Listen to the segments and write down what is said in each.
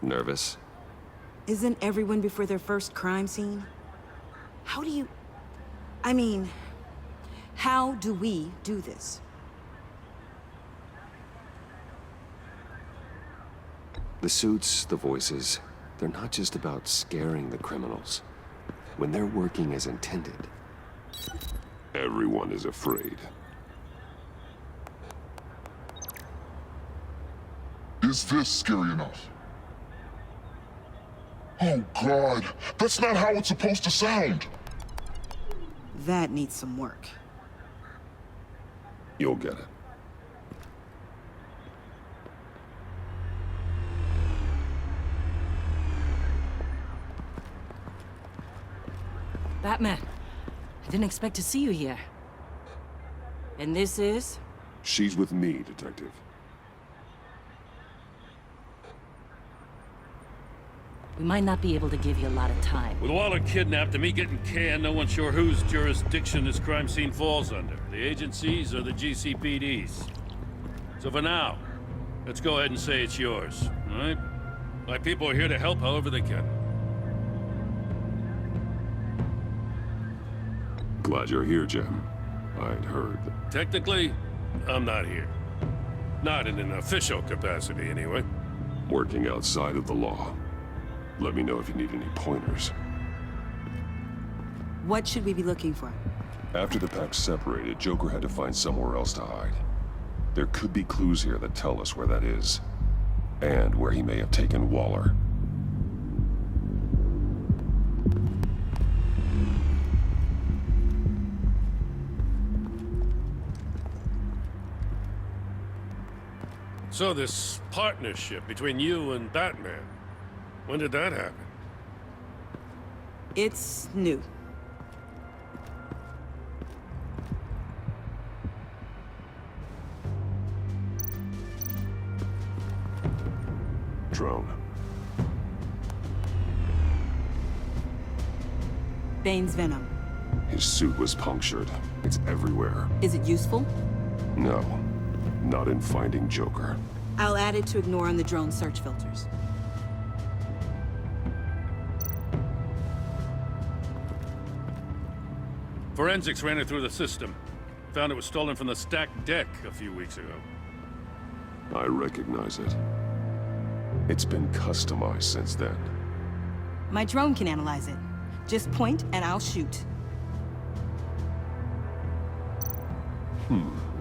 Nervous? Isn't everyone before their first crime scene? How do you... I mean, how do we do this? The suits, the voices, they're not just about scaring the criminals. When they're working as intended, everyone is afraid. Is this scary enough? Oh God, that's not how it's supposed to sound! That needs some work. You'll get it. Batman, I didn't expect to see you here. And this is? She's with me, Detective. We might not be able to give you a lot of time. With Waller kidnapped and me getting canned, no one's sure whose jurisdiction this crime scene falls under. The agencies or the GCPD's. So for now, let's go ahead and say it's yours, all right? My people are here to help however they can. Glad you're here, Jim. I'd heard that... Technically, I'm not here. Not in an official capacity, anyway. Working outside of the law. Let me know if you need any pointers. What should we be looking for? After the pack separated, Joker had to find somewhere else to hide. There could be clues here that tell us where that is. And where he may have taken Waller. So this partnership between you and Batman, when did that happen? It's new. Drone. Bane's venom. His suit was punctured. It's everywhere. Is it useful? No. Not in finding Joker. I'll add it to ignore on the drone search filters. Forensics ran it through the system. Found it was stolen from the stacked deck a few weeks ago. I recognize it. It's been customized since then. My drone can analyze it. Just point and I'll shoot.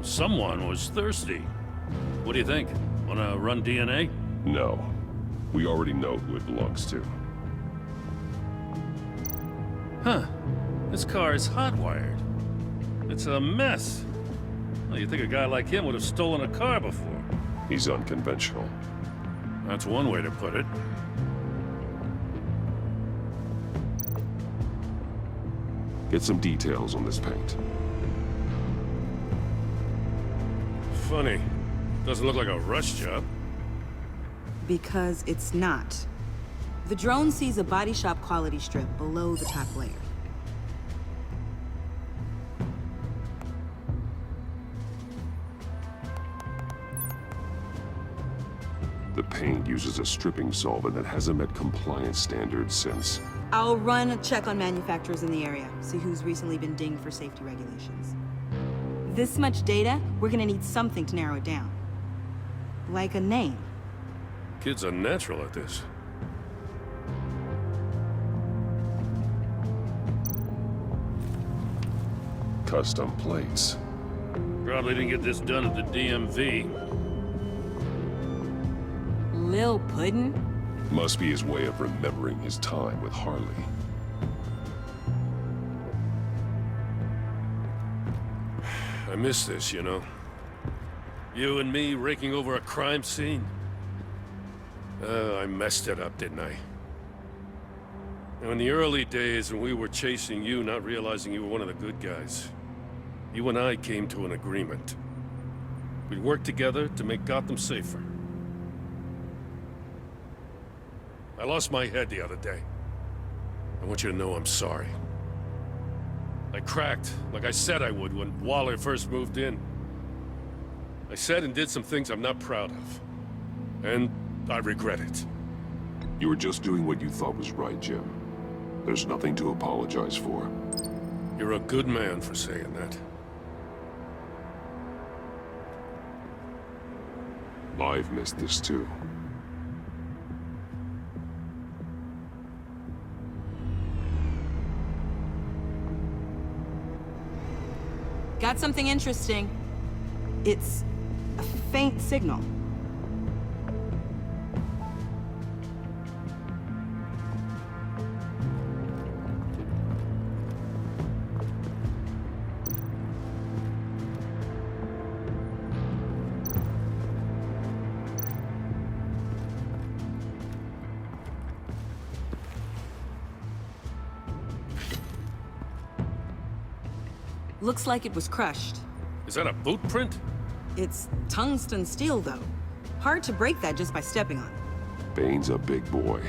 Someone was thirsty. What do you think? Wanna run DNA? No. We already know who it belongs to. Huh. This car is hotwired. It's a mess. Well, you'd think a guy like him would have stolen a car before. He's unconventional. That's one way to put it. Get some details on this paint. Funny. Doesn't look like a rush job. Because it's not. The drone sees a body shop quality strip below the top layer. The paint uses a stripping solvent that hasn't met compliance standards since... I'll run a check on manufacturers in the area, see who's recently been dinged for safety regulations. This much data, we're gonna need something to narrow it down. Like a name. Kid's unnatural at this. Custom plates. Probably didn't get this done at the DMV. Lil Puddin'? Must be his way of remembering his time with Harley. I miss this, you know. You and me raking over a crime scene. I messed it up, didn't I? Now, in the early days when we were chasing you, not realizing you were one of the good guys, you and I came to an agreement. We'd work together to make Gotham safer. I lost my head the other day. I want you to know I'm sorry. I cracked, like I said I would when Waller first moved in. I said and did some things I'm not proud of. And I regret it. You were just doing what you thought was right, Jim. There's nothing to apologize for. You're a good man for saying that. I've missed this too. Got something interesting. It's a faint signal. Looks like it was crushed. Is that a boot print? It's tungsten steel, though. Hard to break that just by stepping on it. Bane's a big boy.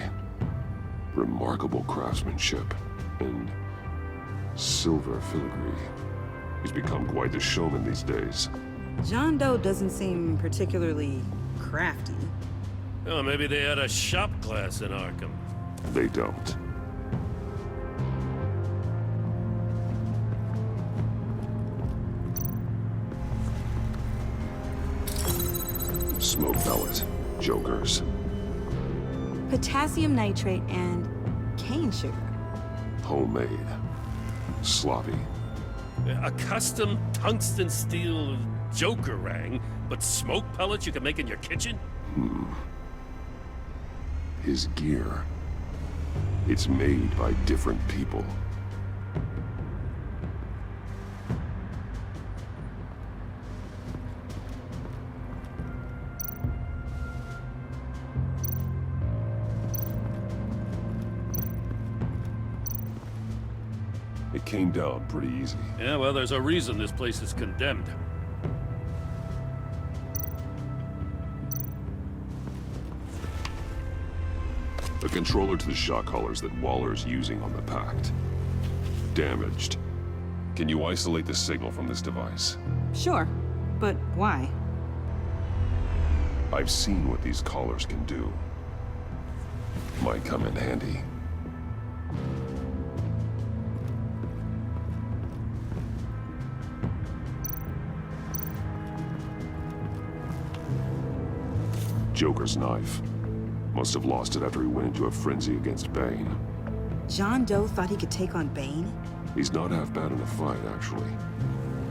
Remarkable craftsmanship. And silver filigree. He's become quite the showman these days. John Doe doesn't seem particularly crafty. Oh, maybe they had a shop class in Arkham. They don't. Smoke pellet. Jokers. Potassium nitrate and cane sugar. Homemade. Sloppy. A custom tungsten steel Joker rang, but smoke pellets you can make in your kitchen? His gear. It's made by different people. It came down pretty easy. Yeah, well, there's a reason this place is condemned. The controller to the shot collars that Waller's using on the Pact. Damaged. Can you isolate the signal from this device? Sure, but why? I've seen what these collars can do. Might come in handy. Joker's knife. Must have lost it after he went into a frenzy against Bane. John Doe thought he could take on Bane? He's not half bad in a fight, actually.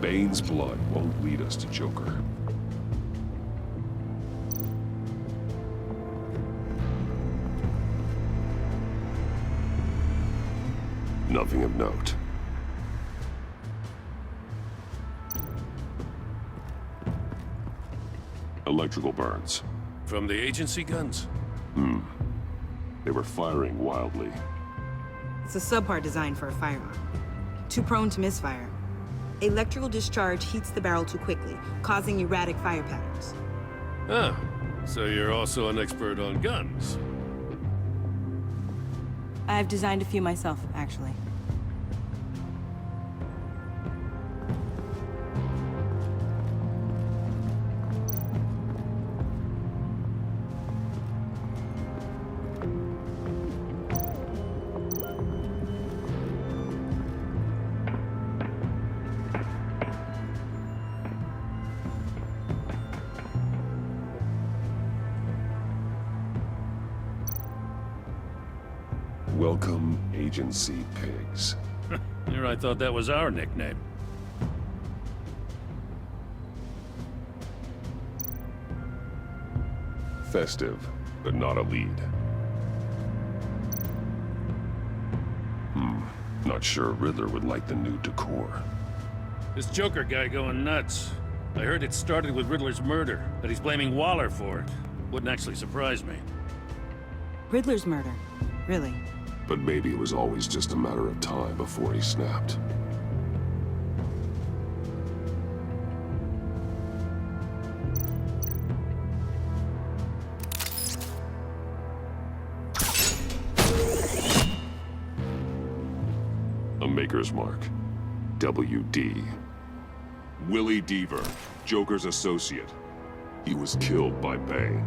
Bane's blood won't lead us to Joker. Nothing of note. Electrical burns. From the agency guns? They were firing wildly. It's a subpart designed for a firearm. Too prone to misfire. Electrical discharge heats the barrel too quickly, causing erratic fire patterns. Ah, so you're also an expert on guns. I've designed a few myself, actually. Welcome, Agency Pigs. Here I thought that was our nickname. Festive, but not a lead. Not sure Riddler would like the new decor. This Joker guy going nuts. I heard it started with Riddler's murder, that he's blaming Waller for it. Wouldn't actually surprise me. Riddler's murder. Really? But maybe it was always just a matter of time before he snapped. A Maker's Mark. WD. Willie Deaver, Joker's associate. He was killed by Bane.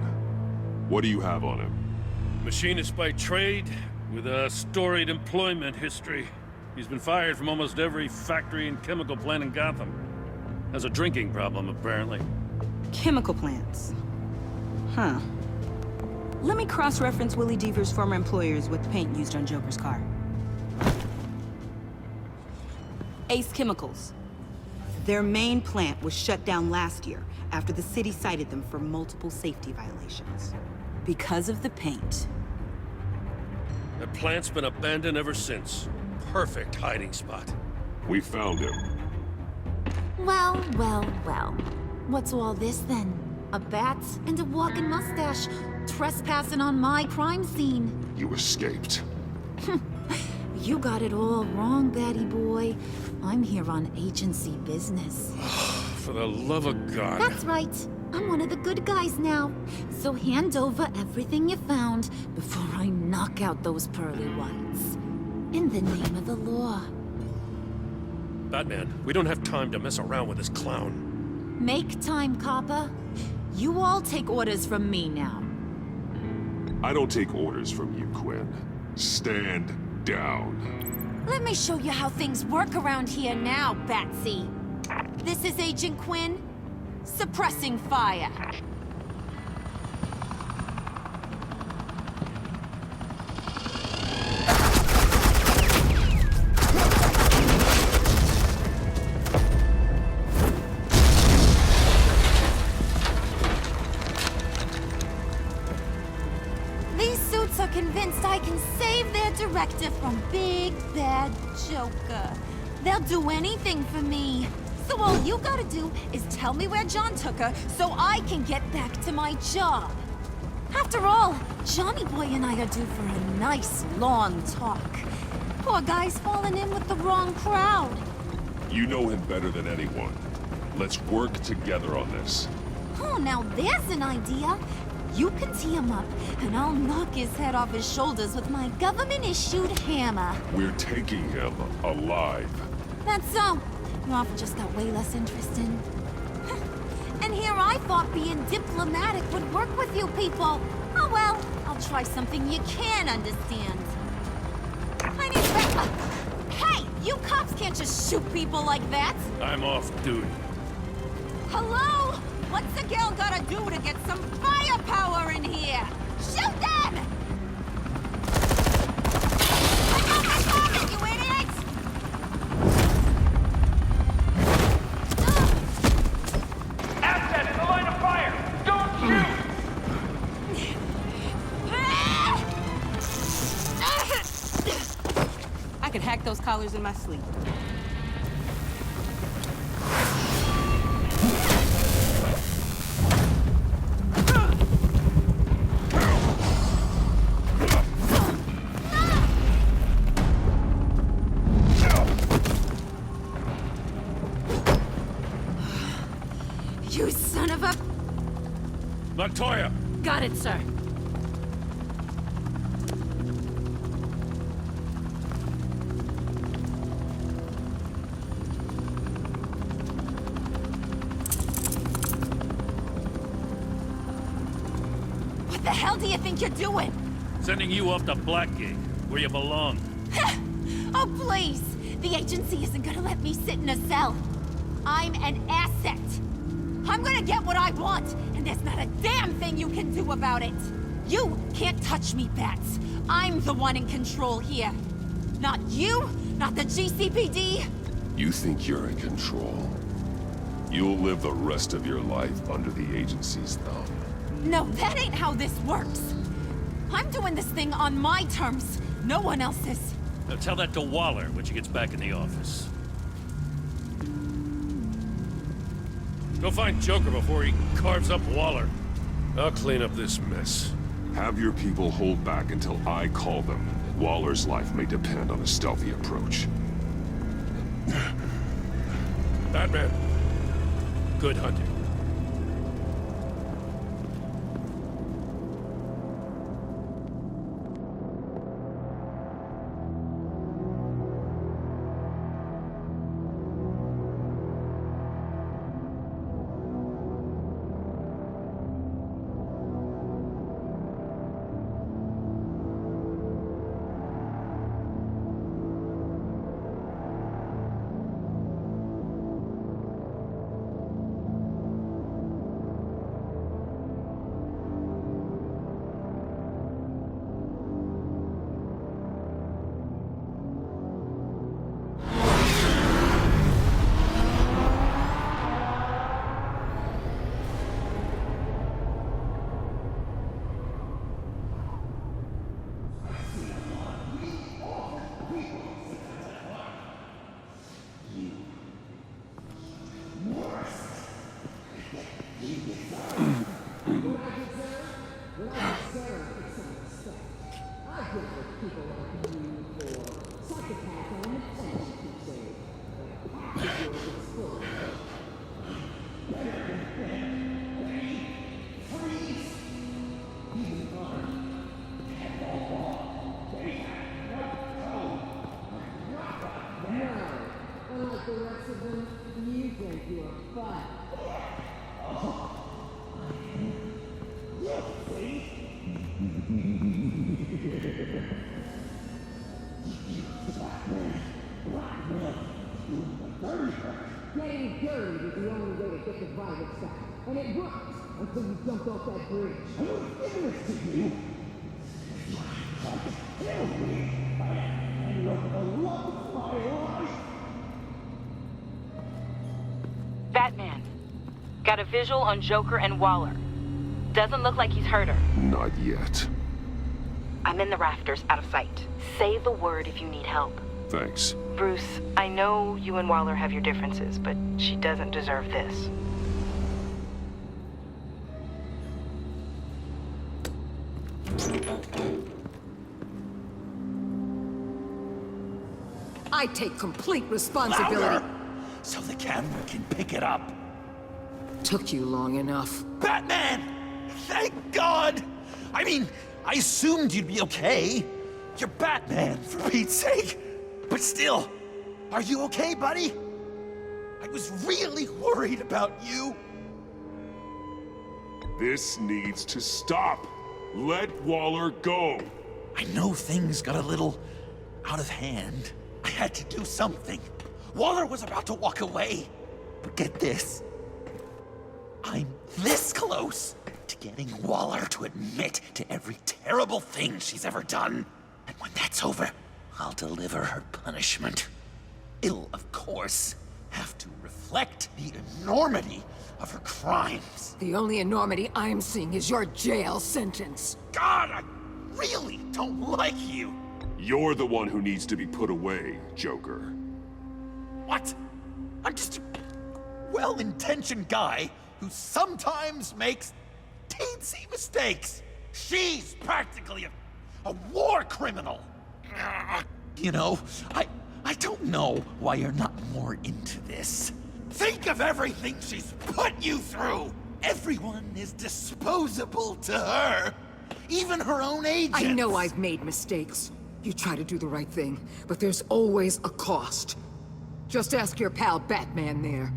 What do you have on him? Machinist by trade, with a storied employment history. He's been fired from almost every factory and chemical plant in Gotham. Has a drinking problem, apparently. Chemical plants. Huh. Let me cross-reference Willie Deaver's former employers with the paint used on Joker's car. Ace Chemicals. Their main plant was shut down last year after the city cited them for multiple safety violations. Because of the paint. The plant's been abandoned ever since. Perfect hiding spot. We found him. Well, well, well. What's all this then? A bat and a walking mustache trespassing on my crime scene. You escaped. You got it all wrong, Batty boy. I'm here on agency business. For the love of God. That's right. I'm one of the good guys now. So hand over everything you found before I knock out those pearly whites. In the name of the law. Batman, we don't have time to mess around with this clown. Make time, copper. You all take orders from me now. I don't take orders from you, Quinn. Stand down. Let me show you how things work around here now, Batsy. This is Agent Quinn. Suppressing fire. These suits are convinced I can save their director from Big Bad Joker. They'll do anything for me. So all you gotta do is tell me where John took her so I can get back to my job. After all, Johnny Boy and I are due for a nice long talk. Poor guy's fallen in with the wrong crowd. You know him better than anyone. Let's work together on this. Oh, now there's an idea. You can tee him up, and I'll knock his head off his shoulders with my government-issued hammer. We're taking him alive. That's so. Your offer just got way less interesting. And here I thought being diplomatic would work with you people. Oh well, I'll try something you can understand. I need backup. Hey, you cops can't just shoot people like that. I'm off duty. Hello? What's a girl gotta do to get some firepower in here? Shoot them! You idiots! Asset in the line of fire! Don't shoot! I could hack those collars in my sleep. You son of a... Montoya! Got it, sir. What the hell do you think you're doing? Sending you off to Blackgate, where you belong. Oh, please! The agency isn't gonna let me sit in a cell. I'm an asset. I'm gonna get what I want, and there's not a damn thing you can do about it. You can't touch me, Bats. I'm the one in control here. Not you, not the GCPD. You think you're in control? You'll live the rest of your life under the agency's thumb. No, that ain't how this works. I'm doing this thing on my terms, no one else's. Now tell that to Waller when she gets back in the office. Go find Joker before he carves up Waller. I'll clean up this mess. Have your people hold back until I call them. Waller's life may depend on a stealthy approach. Batman, good hunting. Getting dirty is the only way to get the virus back. And it worked until you jumped off that bridge. I don't give this to you. Kill me. And you're the love of my life. Batman. Got a visual on Joker and Waller. Doesn't look like he's hurt her. Not yet. I'm in the rafters, out of sight. Say the word if you need help. Thanks. Bruce, I know you and Waller have your differences, but she doesn't deserve this. I take complete responsibility. Louder, so the camera can pick it up. Took you long enough. Batman! Thank God! I mean, I assumed you'd be okay. You're Batman, for Pete's sake. But still, are you okay, buddy? I was really worried about you. This needs to stop. Let Waller go. I know things got a little out of hand. I had to do something. Waller was about to walk away. But get this. I'm this close to getting Waller to admit to every terrible thing she's ever done. And when that's over, I'll deliver her punishment. It'll, of course, have to reflect the enormity of her crimes. The only enormity I'm seeing is your jail sentence. God, I really don't like you. You're the one who needs to be put away, Joker. What? I'm just a well-intentioned guy who sometimes makes teensy mistakes. She's practically a war criminal. You know, I don't know why you're not more into this. Think of everything she's put you through. Everyone is disposable to her. Even her own agents. I know I've made mistakes. You try to do the right thing, but there's always a cost. Just ask your pal Batman there.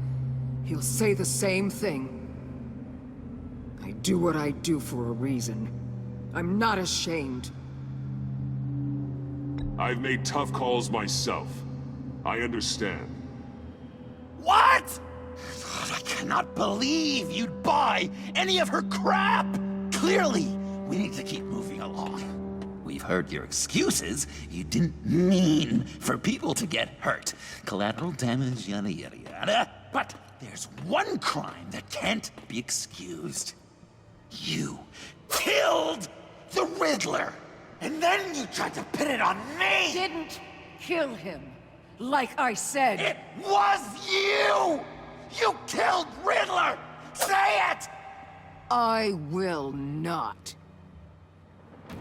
He'll say the same thing. I do what I do for a reason. I'm not ashamed. I've made tough calls myself. I understand. What? God, I cannot believe you'd buy any of her crap. Clearly, we need to keep moving along. We've heard your excuses. You didn't mean for people to get hurt. Collateral damage, yada, yada, yada. But there's one crime that can't be excused. You killed the Riddler. And then you tried to pin it on me! Didn't kill him, like I said. It was you! You killed Riddler! Say it! I will not.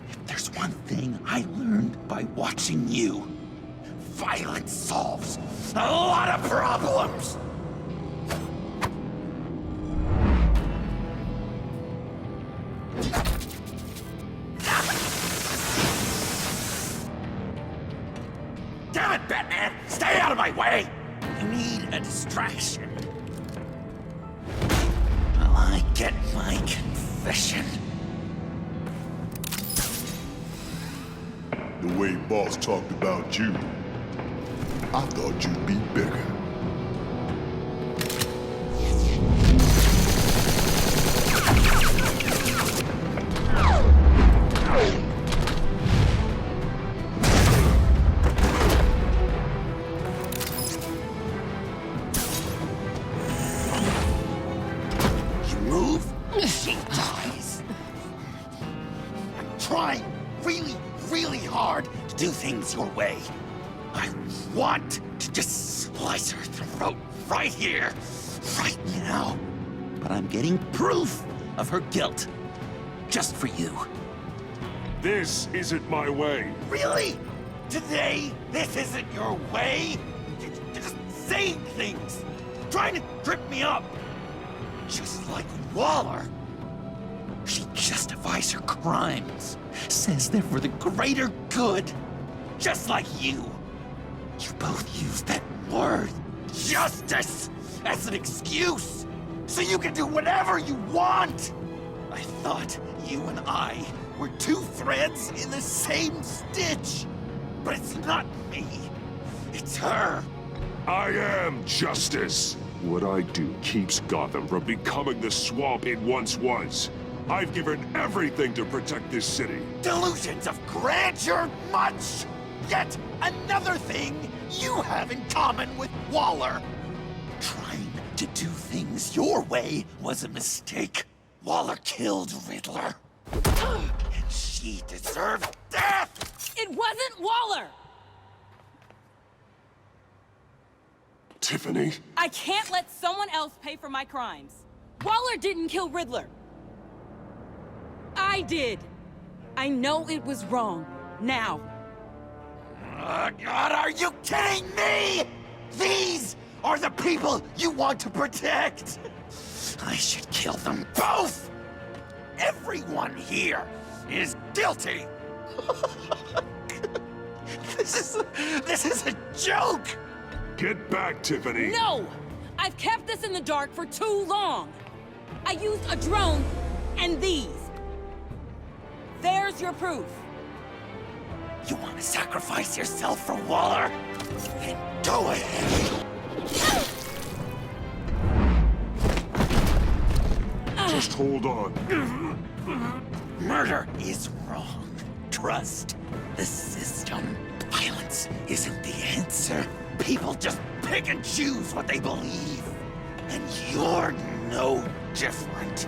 If there's one thing I learned by watching you, violence solves a lot of problems! Damn it, Batman! Stay out of my way! You need a distraction. While I get my confession. The way Boss talked about you, I thought you'd be bigger. She dies. I'm trying really hard to do things your way. I want to just slice her throat right here, right now. But I'm getting proof of her guilt. Just for you. This isn't my way. Really? Today, this isn't your way? You're just saying things, trying to trip me up. Just like Waller. She justifies her crimes, says they're for the greater good. Just like you. You both use that word, justice, as an excuse, so you can do whatever you want. I thought you and I were two threads in the same stitch. But it's not me. It's her. I am justice. What I do keeps Gotham from becoming the swamp it once was. I've given everything to protect this city. Delusions of grandeur much. Yet another thing you have in common with Waller. Trying to do things your way was a mistake. Waller killed Riddler. And she deserved death! It wasn't Waller! Tiffany? I can't let someone else pay for my crimes. Waller didn't kill Riddler. I did. I know it was wrong. Now. God, are you kidding me? These are the people you want to protect. I should kill them both. Everyone here is guilty. This is a joke. Get back, Tiffany. No! I've kept this in the dark for too long. I used a drone and these. There's your proof. You want to sacrifice yourself for Waller? Then go ahead. Just hold on. Murder is wrong. Trust the system. Violence isn't the answer. People just pick and choose what they believe. And you're no different.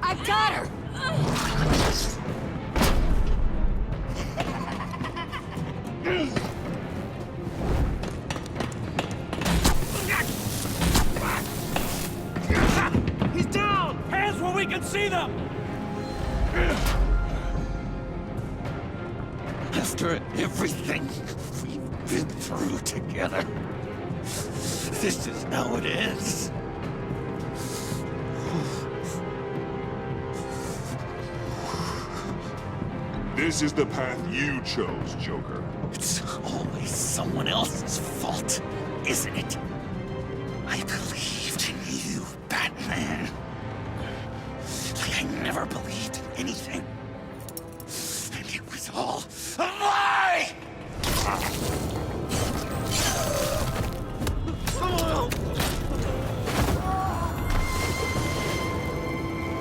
I got her! He's down! Hands where we can see them! After everything we've been through together, this is how it ends. This is the path you chose, Joker. It's always someone else's fault, isn't it? I believed in you, Batman. Like I never believed in anything. And it was all a lie!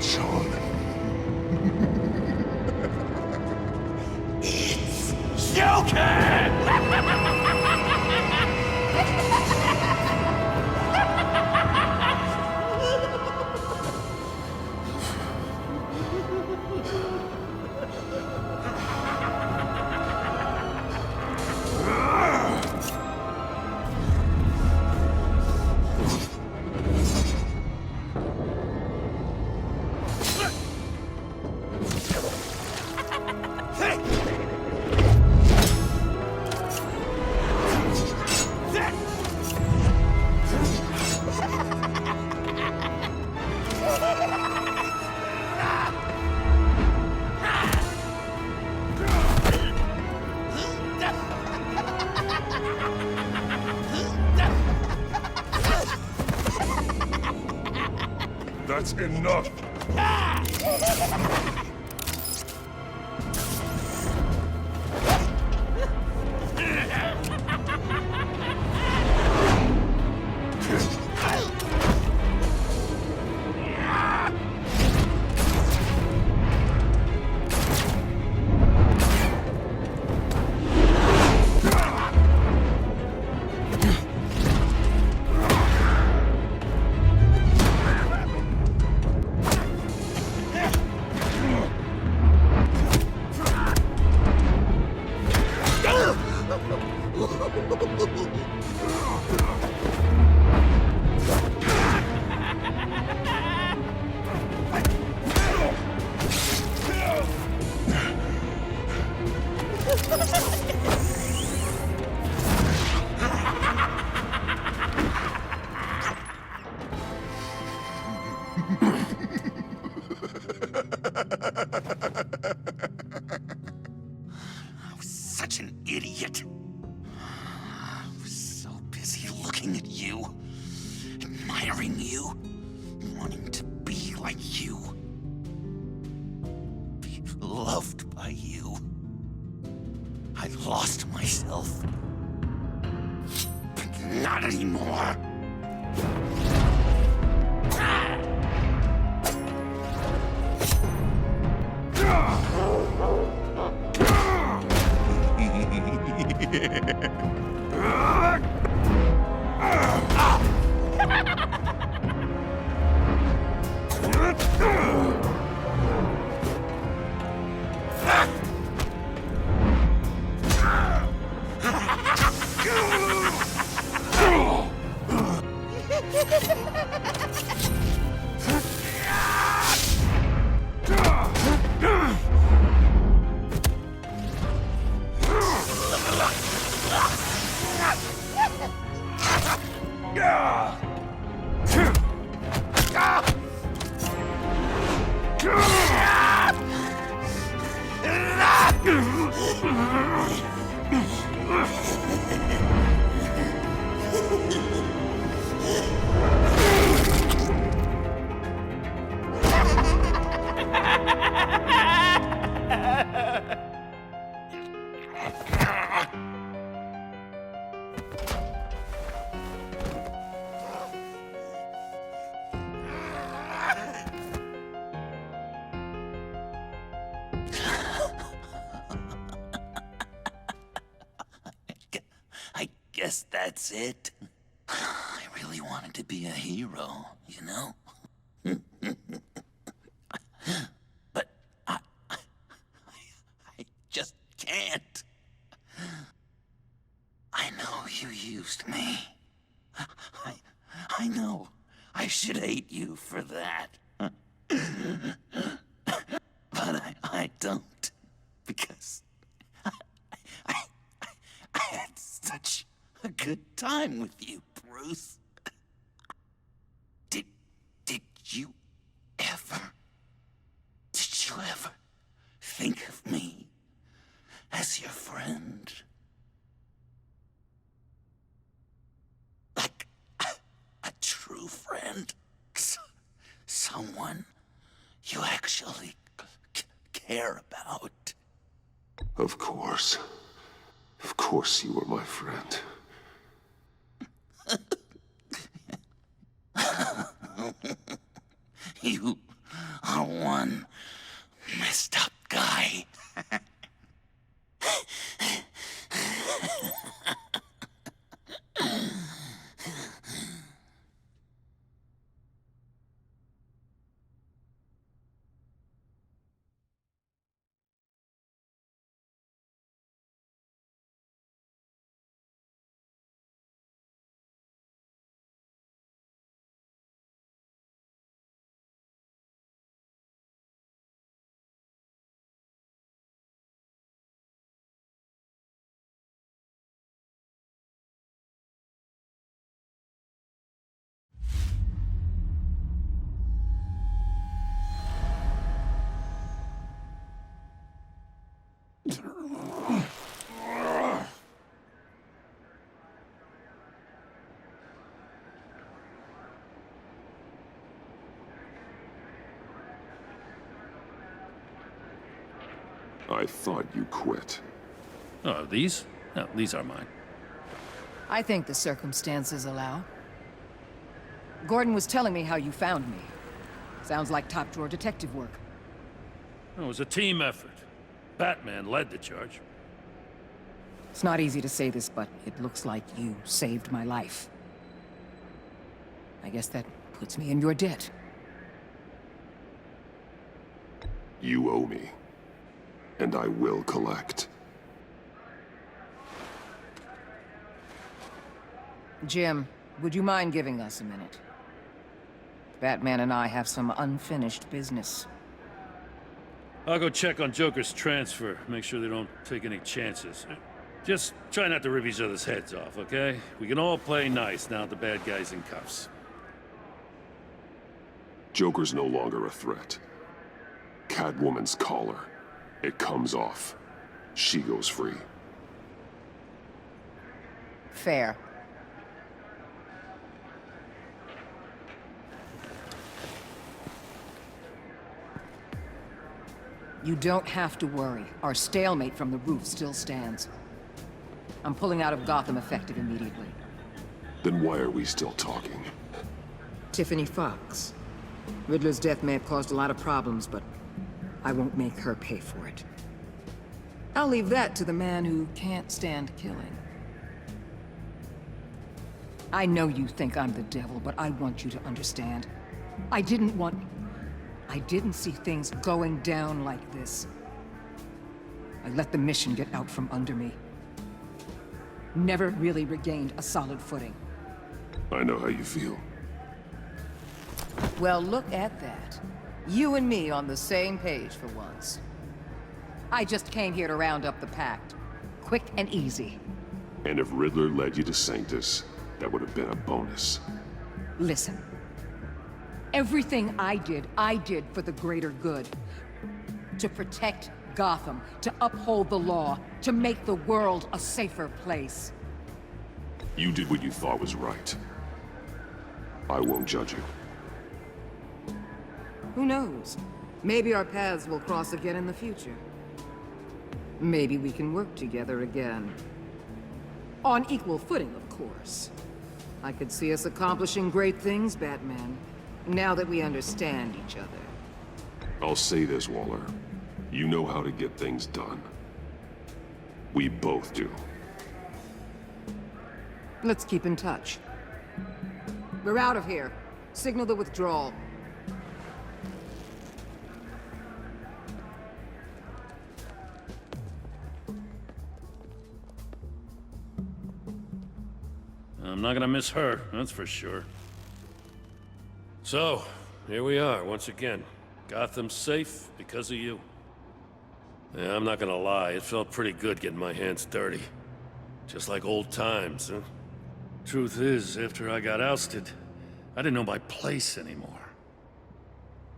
Sean. It's Joker! That's enough. I was such an idiot. I was so busy looking at you, admiring you, wanting to be like you, be loved by you. I lost myself. But not anymore. I guess that's it. I really wanted to be a hero, you know? But I just can't. I know you used me. I know I should hate you for that. But I don't, because I had such a good time with you, Bruce. Did you ever think of me as your friend? Like a true friend? Someone you actually care about? Of course. Of course you were my friend. You are one messed up guy. I thought you quit. Oh, these? No, these are mine. I think the circumstances allow. Gordon was telling me how you found me. Sounds like top-drawer detective work. It was a team effort. Batman led the charge. It's not easy to say this, but it looks like you saved my life. I guess that puts me in your debt. You owe me. And I will collect. Jim, would you mind giving us a minute? Batman and I have some unfinished business. I'll go check on Joker's transfer, make sure they don't take any chances. Just try not to rip each other's heads off, okay? We can all play nice now that the bad guy's in cuffs. Joker's no longer a threat. Catwoman's collar. It comes off. She goes free. Fair. You don't have to worry. Our stalemate from the roof still stands. I'm pulling out of Gotham effective immediately. Then why are we still talking? Tiffany Fox. Riddler's death may have caused a lot of problems, but I won't make her pay for it. I'll leave that to the man who can't stand killing. I know you think I'm the devil, but I want you to understand. I didn't see things going down like this. I let the mission get out from under me. Never really regained a solid footing. I know how you feel. Well, look at that. You and me on the same page for once. I just came here to round up the pact. Quick and easy. And if Riddler led you to Sanctus, that would have been a bonus. Listen. Everything I did for the greater good. To protect Gotham, to uphold the law, to make the world a safer place. You did what you thought was right. I won't judge you. Who knows? Maybe our paths will cross again in the future. Maybe we can work together again. On equal footing, of course. I could see us accomplishing great things, Batman, now that we understand each other. I'll say this, Waller. You know how to get things done. We both do. Let's keep in touch. We're out of here. Signal the withdrawal. I'm not gonna miss her, that's for sure. So, here we are, once again. Gotham's safe because of you. Yeah, I'm not gonna lie, it felt pretty good getting my hands dirty. Just like old times, huh? Truth is, after I got ousted, I didn't know my place anymore.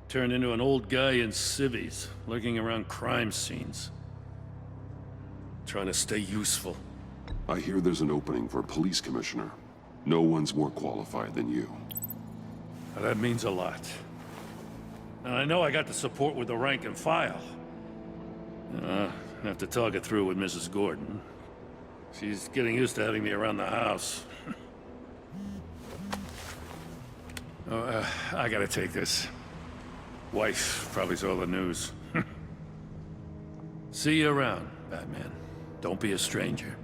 Turned into an old guy in civvies, lurking around crime scenes. Trying to stay useful. I hear there's an opening for police commissioner. No one's more qualified than you. Well, that means a lot. And I know I got the support with the rank and file. I have to talk it through with Mrs. Gordon. She's getting used to having me around the house. I gotta take this. Wife probably saw the news. See you around, Batman. Don't be a stranger.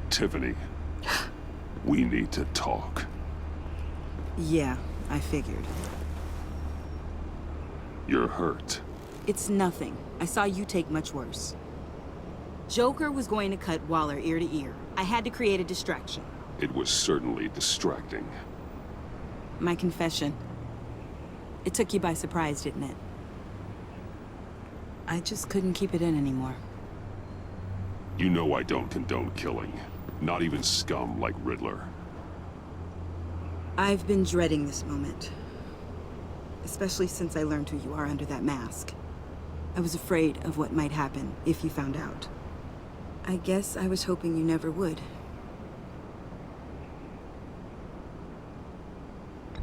Tiffany, we need to talk. Yeah, I figured. You're hurt. It's nothing. I saw you take much worse. Joker was going to cut Waller ear to ear. I had to create a distraction. It was certainly distracting. My confession. It took you by surprise, didn't it? I just couldn't keep it in anymore. You know I don't condone killing. Not even scum like Riddler. I've been dreading this moment. Especially since I learned who you are under that mask. I was afraid of what might happen if you found out. I guess I was hoping you never would.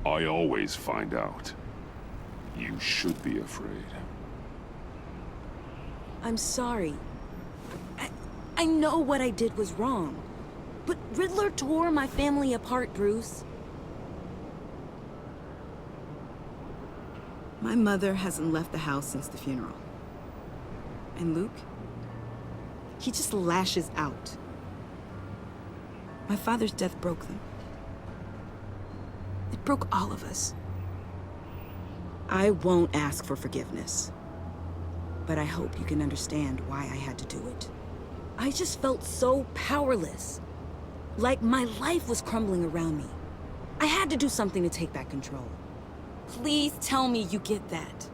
I always find out. You should be afraid. I'm sorry. I know what I did was wrong. But Riddler tore my family apart, Bruce. My mother hasn't left the house since the funeral. And Luke? He just lashes out. My father's death broke them. It broke all of us. I won't ask for forgiveness. But I hope you can understand why I had to do it. I just felt so powerless. Like my life was crumbling around me. I had to do something to take back control. Please tell me you get that.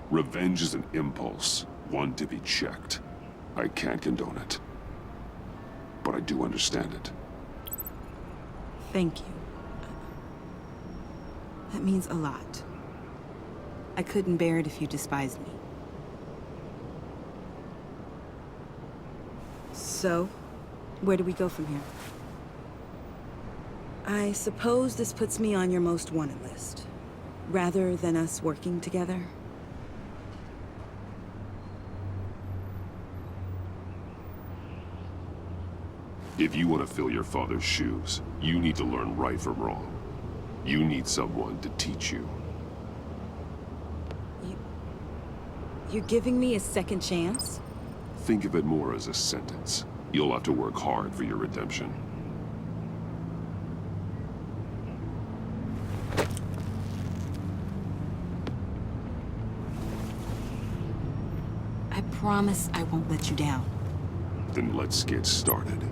Revenge is an impulse, one to be checked. I can't condone it. But I do understand it. Thank you. That means a lot. I couldn't bear it if you despised me. So, where do we go from here? I suppose this puts me on your most wanted list. Rather than us working together? If you want to fill your father's shoes, you need to learn right from wrong. You need someone to teach you. You're giving me a second chance? Think of it more as a sentence. You'll have to work hard for your redemption. I promise I won't let you down. Then let's get started.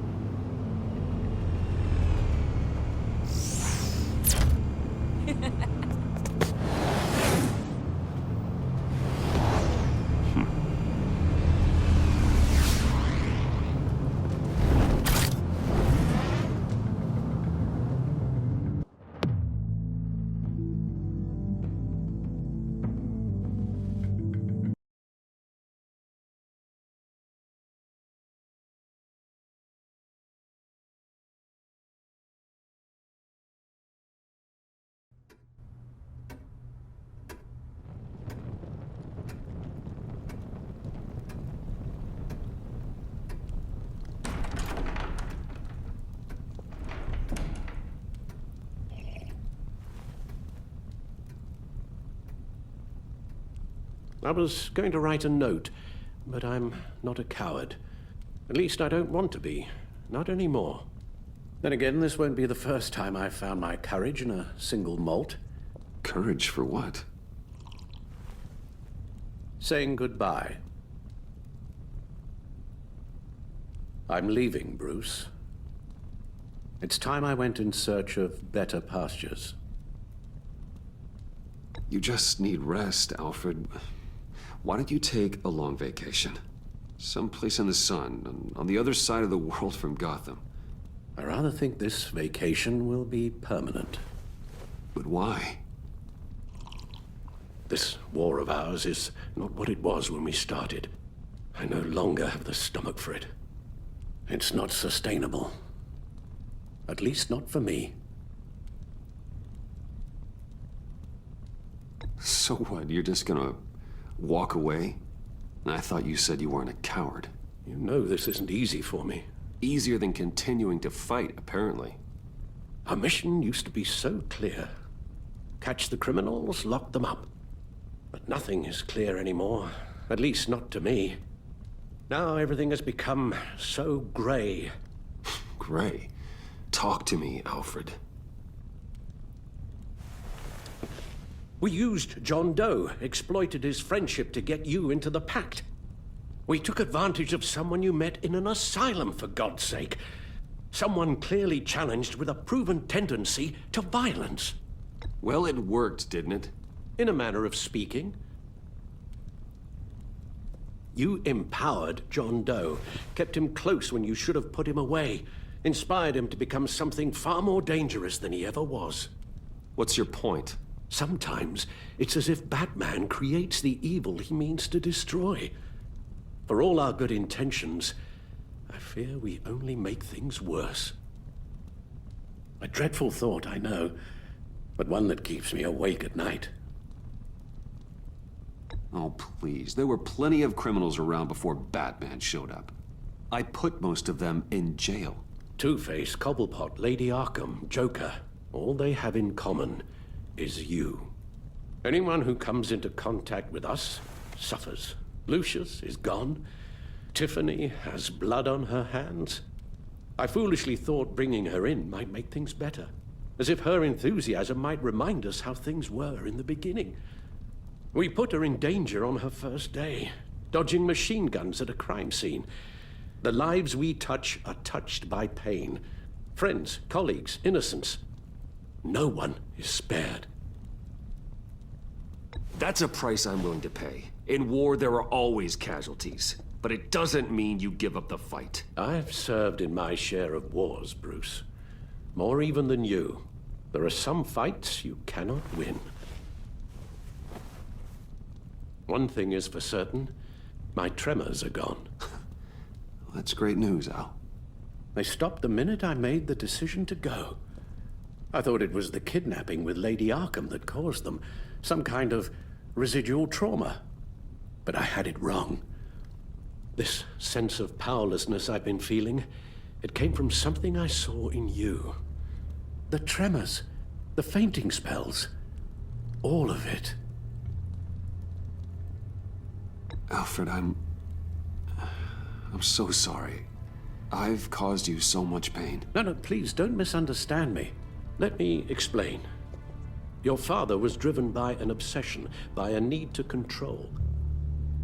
I was going to write a note, but I'm not a coward. At least I don't want to be. Not anymore. Then again, this won't be the first time I've found my courage in a single malt. Courage for what? Saying goodbye. I'm leaving, Bruce. It's time I went in search of better pastures. You just need rest, Alfred. Why don't you take a long vacation? Someplace in the sun, on the other side of the world from Gotham. I rather think this vacation will be permanent. But why? This war of ours is not what it was when we started. I no longer have the stomach for it. It's not sustainable. At least not for me. So what, you're just gonna walk away? I thought you said you weren't a coward. You know this isn't easy for me. Easier than continuing to fight, apparently. Our mission used to be so clear. Catch the criminals, lock them up. But nothing is clear anymore. At least not to me. Now everything has become so gray. Gray? Talk to me, Alfred. We used John Doe, exploited his friendship to get you into the pact. We took advantage of someone you met in an asylum, for God's sake. Someone clearly challenged with a proven tendency to violence. Well, it worked, didn't it? In a manner of speaking. You empowered John Doe, kept him close when you should have put him away, inspired him to become something far more dangerous than he ever was. What's your point? Sometimes it's as if Batman creates the evil he means to destroy. For all our good intentions, I fear we only make things worse. A dreadful thought, I know, but one that keeps me awake at night. Oh, please. There were plenty of criminals around before Batman showed up. I put most of them in jail. Two-Face, Cobblepot, Lady Arkham, Joker, all they have in common is you. Anyone who comes into contact with us suffers. Lucius is gone. Tiffany has blood on her hands. I foolishly thought bringing her in might make things better, as if her enthusiasm might remind us how things were in the beginning. We put her in danger on her first day, dodging machine guns at a crime scene. The lives we touch are touched by pain. Friends, colleagues, innocents. No one is spared. That's a price I'm willing to pay. In war, there are always casualties. But it doesn't mean you give up the fight. I've served in my share of wars, Bruce. More even than you. There are some fights you cannot win. One thing is for certain, my tremors are gone. That's great news, Al. They stopped the minute I made the decision to go. I thought it was the kidnapping with Lady Arkham that caused them. Some kind of residual trauma. But I had it wrong. This sense of powerlessness I've been feeling, it came from something I saw in you. The tremors, the fainting spells, all of it. Alfred, I'm so sorry. I've caused you so much pain. No, please don't misunderstand me. Let me explain. Your father was driven by an obsession, by a need to control.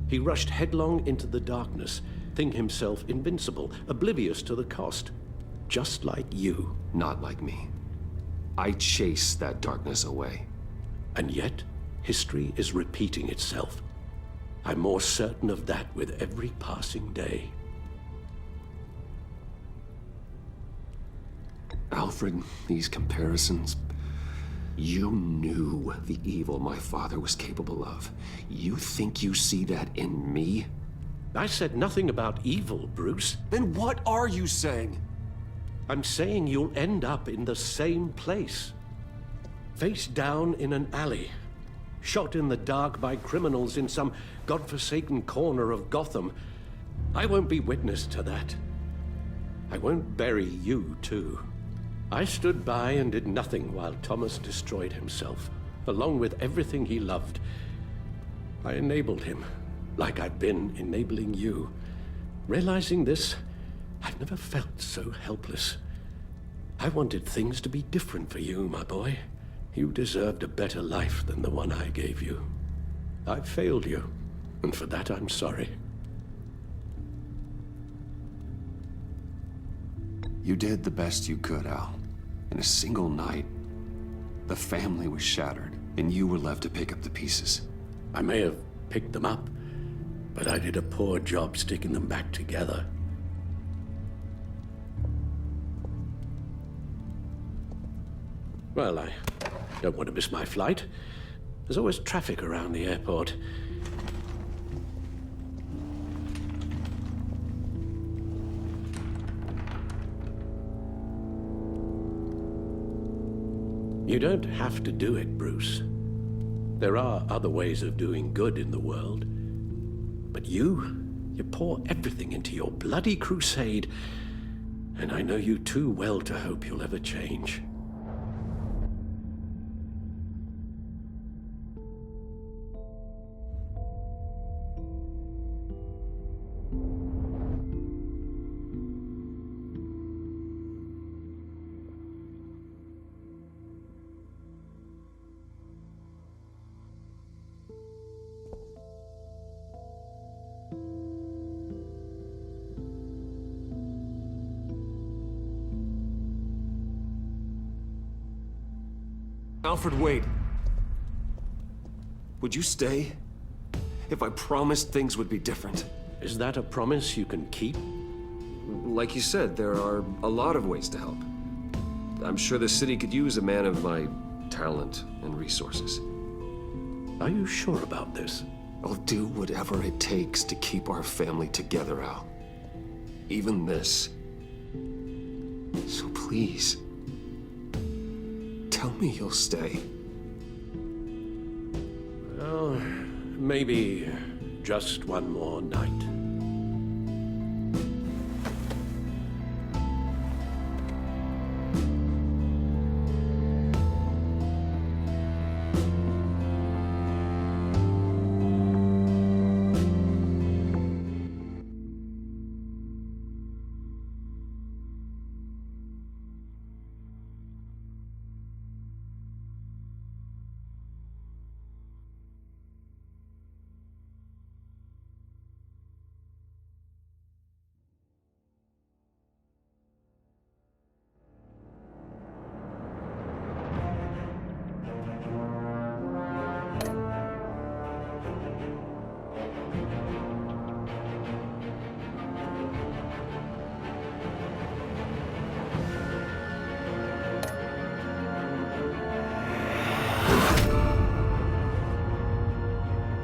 He rushed headlong into the darkness, thinking himself invincible, oblivious to the cost. Just like you. Not like me. I chase that darkness away. And yet, history is repeating itself. I'm more certain of that with every passing day. Alfred, these comparisons... You knew the evil my father was capable of. You think you see that in me? I said nothing about evil, Bruce. Then what are you saying? I'm saying you'll end up in the same place. Face down in an alley. Shot in the dark by criminals in some godforsaken corner of Gotham. I won't be witness to that. I won't bury you, too. I stood by and did nothing while Thomas destroyed himself, along with everything he loved. I enabled him, like I've been enabling you. Realizing this, I've never felt so helpless. I wanted things to be different for you, my boy. You deserved a better life than the one I gave you. I failed you, and for that I'm sorry. You did the best you could, Al. In a single night, the family was shattered, and you were left to pick up the pieces. I may have picked them up, but I did a poor job sticking them back together. Well, I don't want to miss my flight. There's always traffic around the airport. You don't have to do it, Bruce. There are other ways of doing good in the world. But you pour everything into your bloody crusade, and I know you too well to hope you'll ever change. Alfred, wait. Would you stay? If I promised things would be different. Is that a promise you can keep? Like you said, there are a lot of ways to help. I'm sure the city could use a man of my talent, and resources. Are you sure about this? I'll do whatever it takes to keep our family together, Al. Even this. So please, tell me you'll stay. Well, maybe just one more night.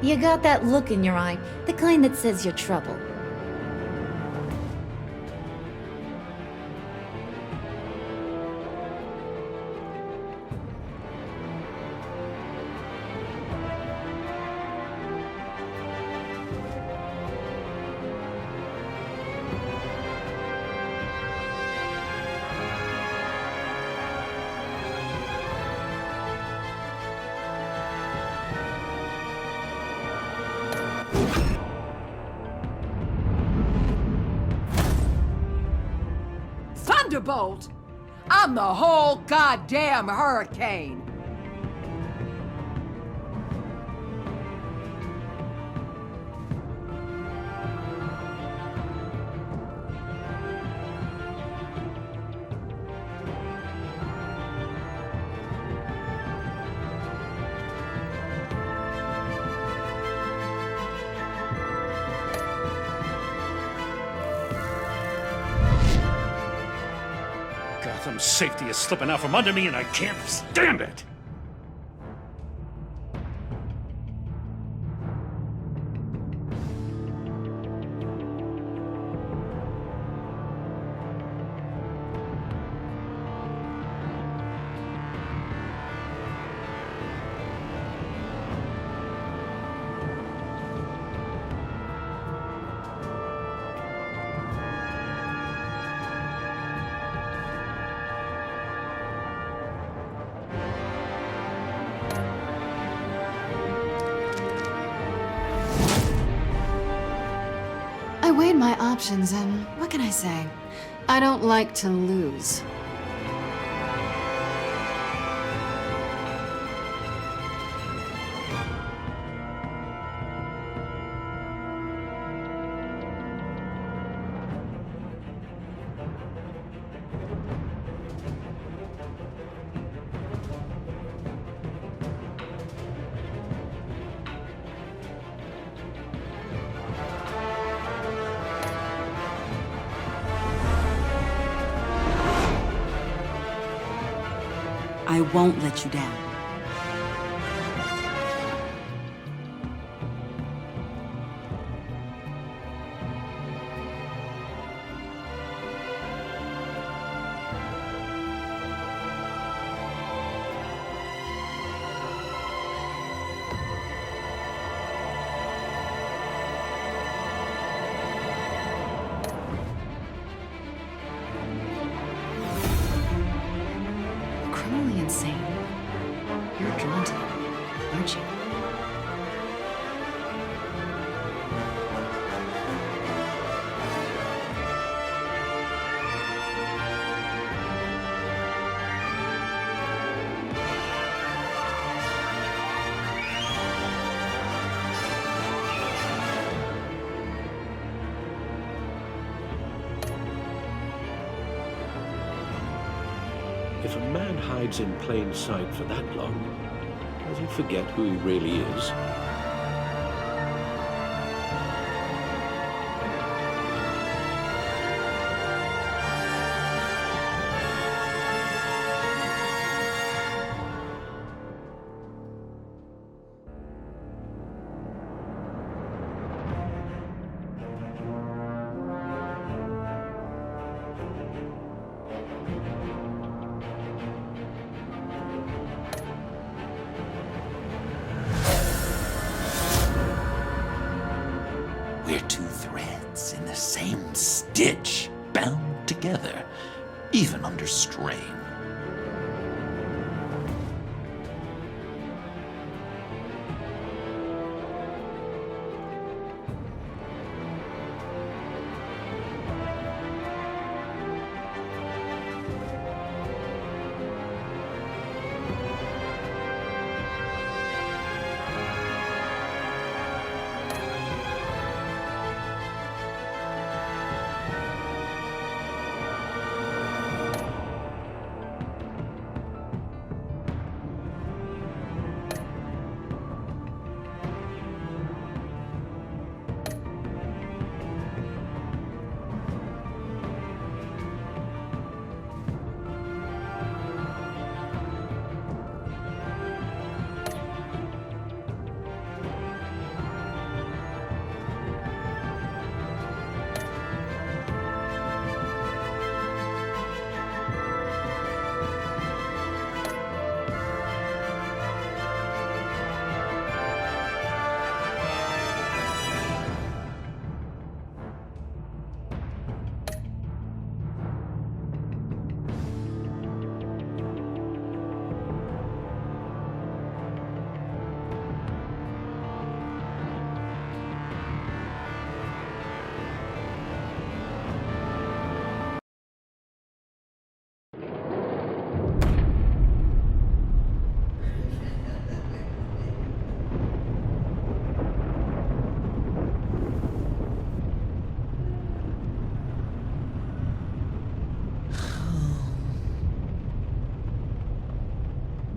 You got that look in your eye, the kind that says you're trouble. Thunderbolt! I'm the whole goddamn hurricane! Gotham's safety is slipping out from under me and I can't stand it! I weighed my options and what can I say? I don't like to lose. I won't let you down. Criminally insane. You're drawn to him, aren't you? If a man hides in plain sight for that long, does he forget who he really is? ditch, bound together, even under strain.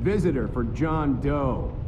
Visitor for John Doe.